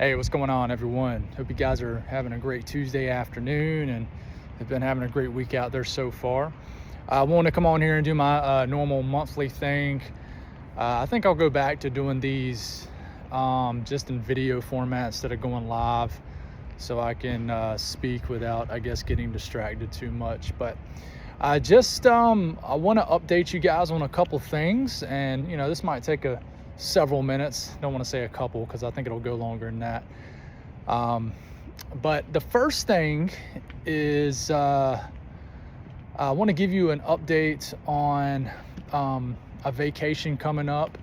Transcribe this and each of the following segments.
Hey, what's going on, everyone? Hope you guys are having a great Tuesday afternoon and have been having a great week out there so far. I want to come on here and do my normal monthly thing. I think I'll go back to doing these just in video format instead of going live, so I can speak without, I guess, getting distracted too much. But I want to update you guys on a couple things, and this might take several minutes. Don't want to say a couple because I think it'll go longer than that. But the first thing is I want to give you an update on a vacation coming up.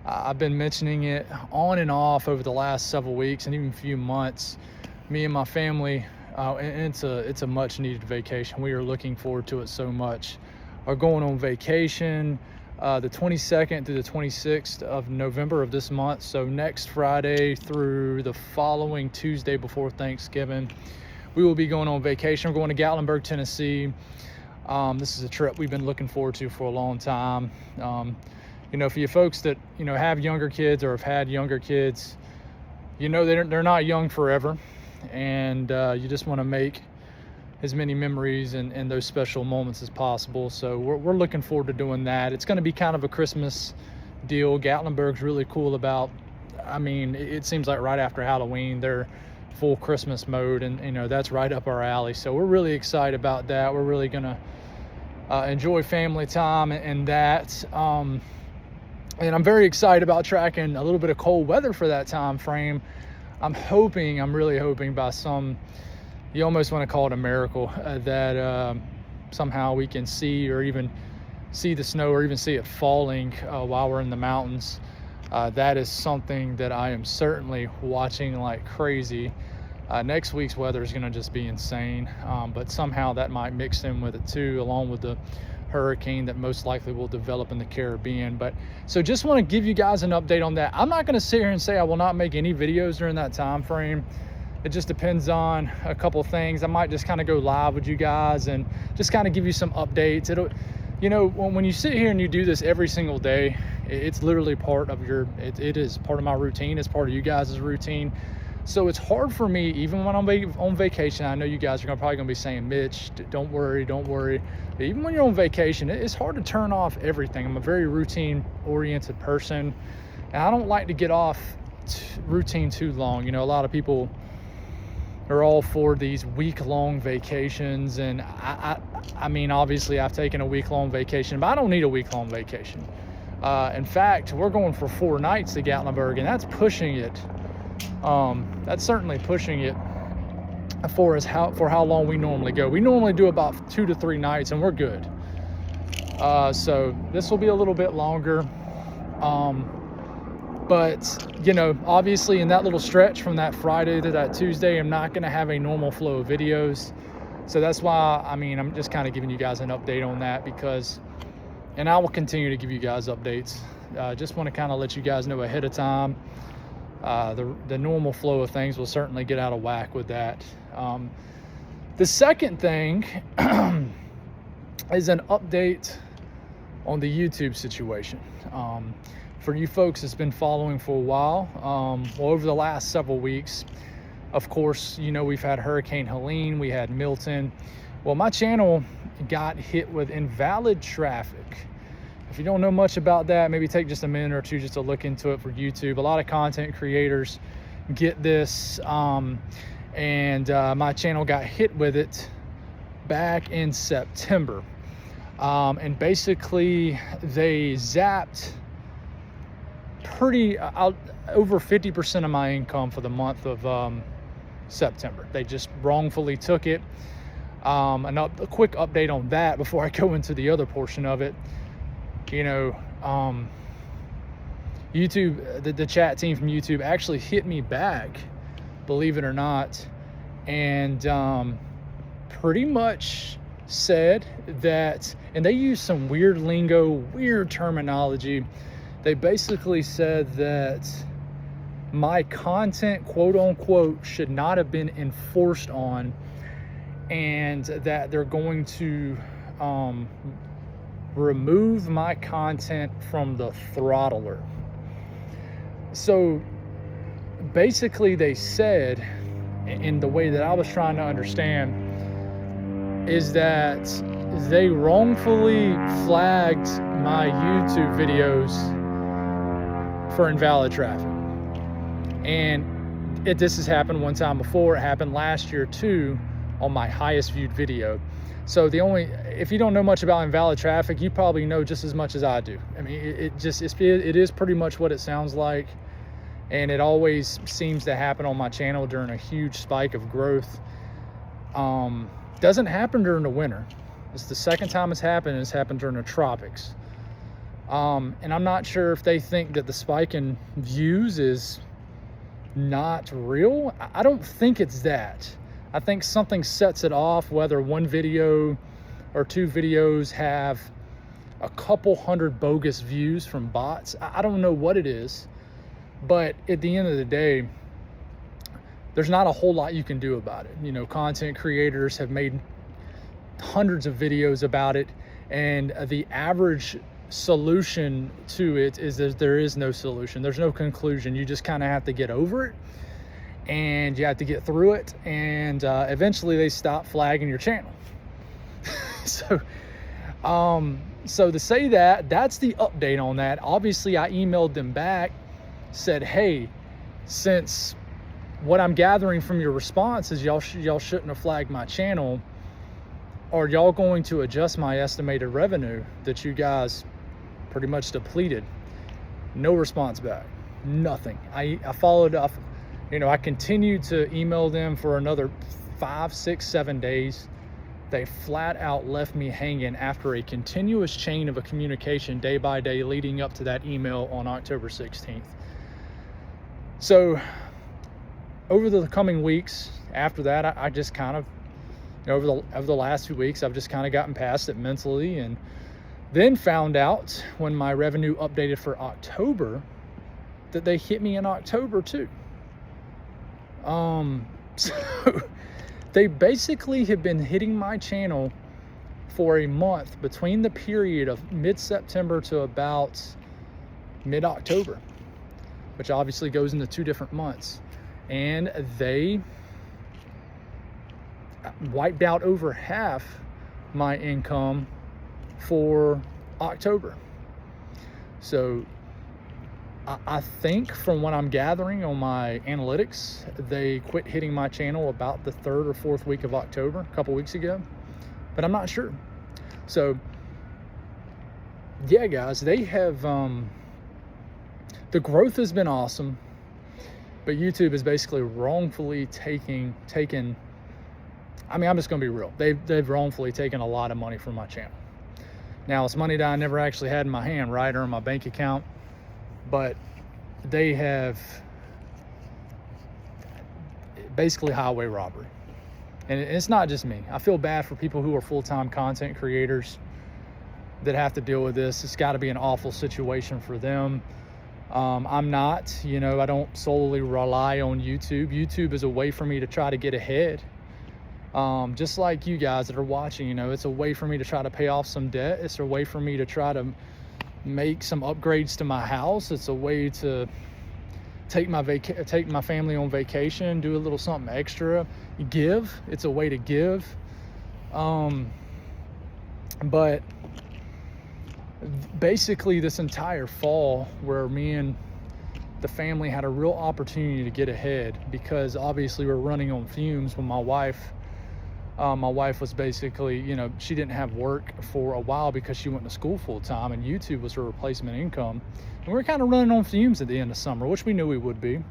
I've been mentioning it on and off over the last several weeks and even a few months. Me and my family, and it's a much needed vacation. We are looking forward to it so much. Are going on vacation the 22nd through the 26th of November of this month. So next Friday through the following Tuesday before Thanksgiving, we will be going on vacation. We're going to Gatlinburg, Tennessee. This is a trip we've been looking forward to for a long time. For you folks that, have younger kids or have had younger kids, they're not young forever. And you just want to make as many memories and those special moments as possible. So we're looking forward to doing that. It's going to be kind of a Christmas deal. Gatlinburg's really cool about, it seems like right after Halloween, they're full Christmas mode, and that's right up our alley. So we're really excited about that. We're really going to enjoy family time and that. And I'm very excited about tracking a little bit of cold weather for that time frame. I'm really hoping by you almost want to call it a miracle, that somehow we can see or even see the snow or even see it falling while we're in the mountains. That is something that I am certainly watching like crazy. Next week's weather is going to just be insane, but somehow that might mix in with it too, along with the hurricane that most likely will develop in the Caribbean. But so just want to give you guys an update on that. I'm not going to sit here and say I will not make any videos during that time frame. It just depends on a couple things. I might just kind of go live with you guys and just kind of give you some updates. When you sit here and you do this every single day, it's literally part of it is part of my routine. It's part of you guys' routine. So it's hard for me, even when I'm on vacation. I know you guys are probably going to be saying, Mitch, don't worry. But even when you're on vacation, it's hard to turn off everything. I'm a very routine-oriented person, and I don't like to get off routine too long. A lot of people are all for these week-long vacations, and obviously I've taken a week-long vacation, but I don't need a week-long vacation. In fact, we're going for 4 nights to Gatlinburg, and that's pushing it. That's certainly pushing it for how long we normally go. We normally do about 2 to 3 nights, and we're good. So this will be a little bit longer. But, obviously in that little stretch from that Friday to that Tuesday, I'm not going to have a normal flow of videos. So that's why, I'm just kind of giving you guys an update on that and I will continue to give you guys updates. Just want to kind of let you guys know ahead of time. The normal flow of things will certainly get out of whack with that. The second thing is an update on the YouTube situation. For you folks that's been following for a while, over the last several weeks, of course, we've had Hurricane Helene, we had Milton. Well, my channel got hit with invalid traffic. If you don't know much about that, maybe take just a minute or two just to look into it for YouTube. A lot of content creators get this, and my channel got hit with it back in September. And basically, they zapped over 50% of my income for the month of September. They just wrongfully took it. A quick update on that before I go into the other portion of it. YouTube, the chat team from YouTube actually hit me back, believe it or not, and pretty much said that, and they used some weird lingo, weird terminology. They basically said that my content, quote unquote, should not have been enforced on, and that they're going to remove my content from the throttler. So basically they said, in the way that I was trying to understand, is that they wrongfully flagged my YouTube videos for invalid traffic. And this has happened one time before. It happened last year too, on my highest viewed video. So if you don't know much about invalid traffic, you probably know just as much as I do. I mean, it is pretty much what it sounds like. And it always seems to happen on my channel during a huge spike of growth. Doesn't happen during the winter. It's the second time it's happened, and it's happened during the tropics. And I'm not sure if they think that the spike in views is not real. I don't think it's that. I think something sets it off, whether one video or two videos have a couple hundred bogus views from bots. I don't know what it is, but at the end of the day, there's not a whole lot you can do about it. You know, content creators have made hundreds of videos about it, and the average solution to it is that there is no solution. There's no conclusion. You just kind of have to get over it, and you have to get through it, and eventually they stop flagging your channel. So to say that's the update on that. Obviously, I emailed them back, said, hey, since what I'm gathering from your response is y'all shouldn't have flagged my channel, are y'all going to adjust my estimated revenue that you guys pretty much depleted? No response back. Nothing. I followed up. You know, I continued to email them for another 5, 6, 7 days. They flat out left me hanging after a continuous chain of a communication day by day leading up to that email on October 16th. So over the coming weeks after that, I just kind of, you know, over the last 2 weeks, I've just kind of gotten past it mentally, and then found out when my revenue updated for October that they hit me in October too. So they basically have been hitting my channel for a month between the period of mid-September to about mid-October, which obviously goes into 2 different months. And they wiped out over half my income for October. So I think from what I'm gathering on my analytics, they quit hitting my channel about the 3rd or 4th week of October, a couple weeks ago, but I'm not sure. So yeah, guys, they have, the growth has been awesome, but YouTube is basically wrongfully taken, I mean, I'm just gonna be real. They've wrongfully taken a lot of money from my channel. Now, it's money that I never actually had in my hand, right, or in my bank account, but they have basically highway robbery. And it's not just me. I feel bad for people who are full-time content creators that have to deal with this. It's got to be an awful situation for them. I'm not, you know, I don't solely rely on YouTube. YouTube is a way for me to try to get ahead. Just like you guys that are watching, you know, it's a way for me to try to pay off some debt. It's a way for me to try to make some upgrades to my house. It's a way to take my family on vacation, do a little something extra, give. It's a way to give. But basically this entire fall, where me and the family had a real opportunity to get ahead, because obviously we're running on fumes when my wife was basically, you know, she didn't have work for a while because she went to school full time, and YouTube was her replacement income. And we were kind of running on fumes at the end of summer, which we knew we would be.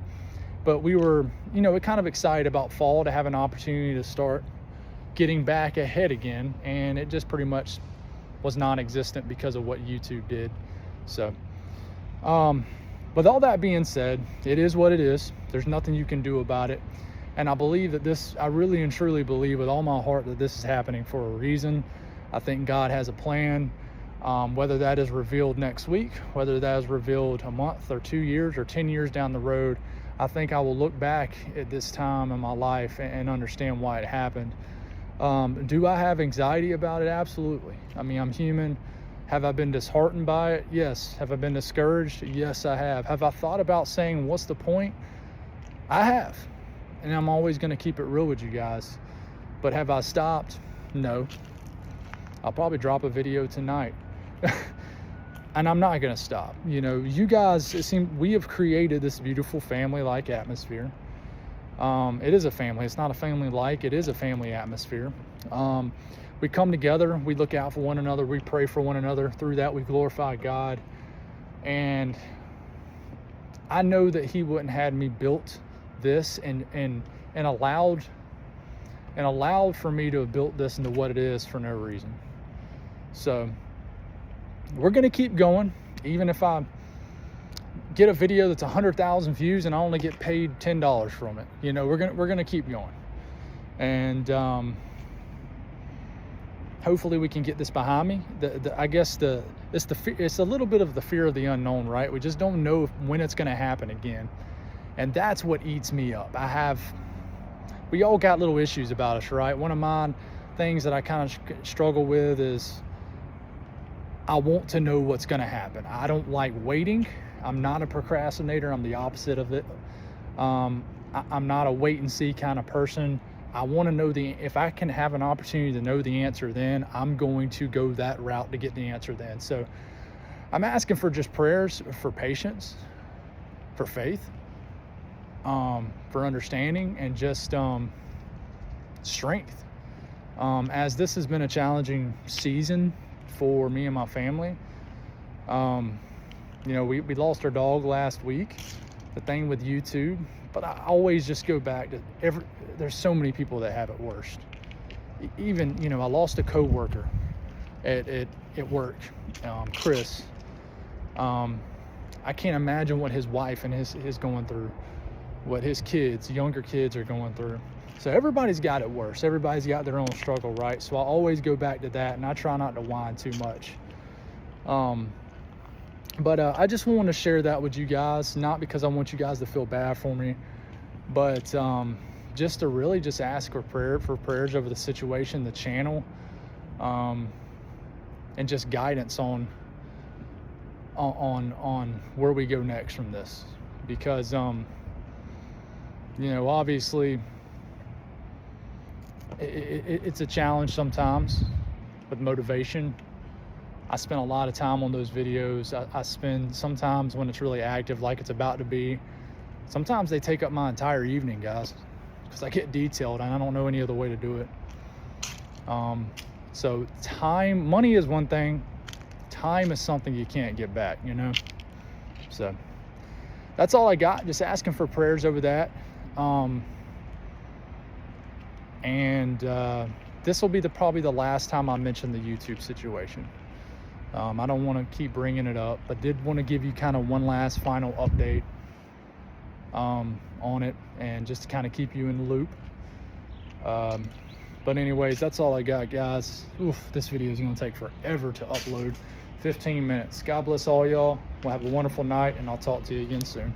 But we were, you know, kind of excited about fall to have an opportunity to start getting back ahead again. And it just pretty much was non-existent because of what YouTube did. So, with all that being said, it is what it is. There's nothing you can do about it. And I believe that I really and truly believe with all my heart that this is happening for a reason. I think God has a plan. Whether that is revealed next week, whether that is revealed a month or 2 years or 10 years down the road, I think I will look back at this time in my life and understand why it happened. Do I have anxiety about it? Absolutely. I mean, I'm human. Have I been disheartened by it? Yes. Have I been discouraged? Yes, I have. Have I thought about saying, what's the point? I have, and I'm always going to keep it real with you guys. But have I stopped? No. I'll probably drop a video tonight. And I'm not going to stop. You know, you guys, it seems we have created this beautiful family-like atmosphere. It is a family. It's not a family-like, it is a family atmosphere. We come together, we look out for one another, we pray for one another. Through that, we glorify God. And I know that he wouldn't have me built this and allowed for me to have built this into what it is for no reason. So we're going to keep going, even if I get a video that's 100,000 views and I only get paid $10 from it. You know, we're gonna keep going, and hopefully we can get this behind me. I guess it's a little bit of the fear of the unknown, right? We just don't know when it's going to happen again, and that's what eats me up. We all got little issues about us, right? One of my things that I kind of struggle with is I want to know what's going to happen. I don't like waiting. I'm not a procrastinator. I'm the opposite of it. I'm not a wait and see kind of person. I want to know if I can have an opportunity to know the answer, then I'm going to go that route to get the answer then. So I'm asking for just prayers for patience, for faith, for understanding, and just strength. As this has been a challenging season for me and my family. You know, we lost our dog last week, the thing with YouTube, but I always just go back to there's so many people that have it worse. Even, you know, I lost a coworker at work, Chris. I can't imagine what his wife and his going through, what his kids, younger kids, are going through. So everybody's got it worse. Everybody's got their own struggle, right? So I always go back to that, and I try not to whine too much. But I just want to share that with you guys, not because I want you guys to feel bad for me, but just to really just ask for prayers over the situation, the channel, and just guidance on where we go next from this. Because you know, obviously it's a challenge sometimes with motivation. I spend a lot of time on those videos. I spend sometimes when it's really active, like it's about to be. Sometimes they take up my entire evening, guys, because I get detailed and I don't know any other way to do it. So money is one thing. Time is something you can't get back, you know? So that's all I got. Just asking for prayers over that. This will be probably the last time I mention the YouTube situation. I don't want to keep bringing it up, but did want to give you kind of one last final update on it, and just to kind of keep you in the loop. But anyways, that's all I got, guys. Oof, this video is going to take forever to upload. 15 minutes. God bless all y'all. We'll have a wonderful night, and I'll talk to you again soon.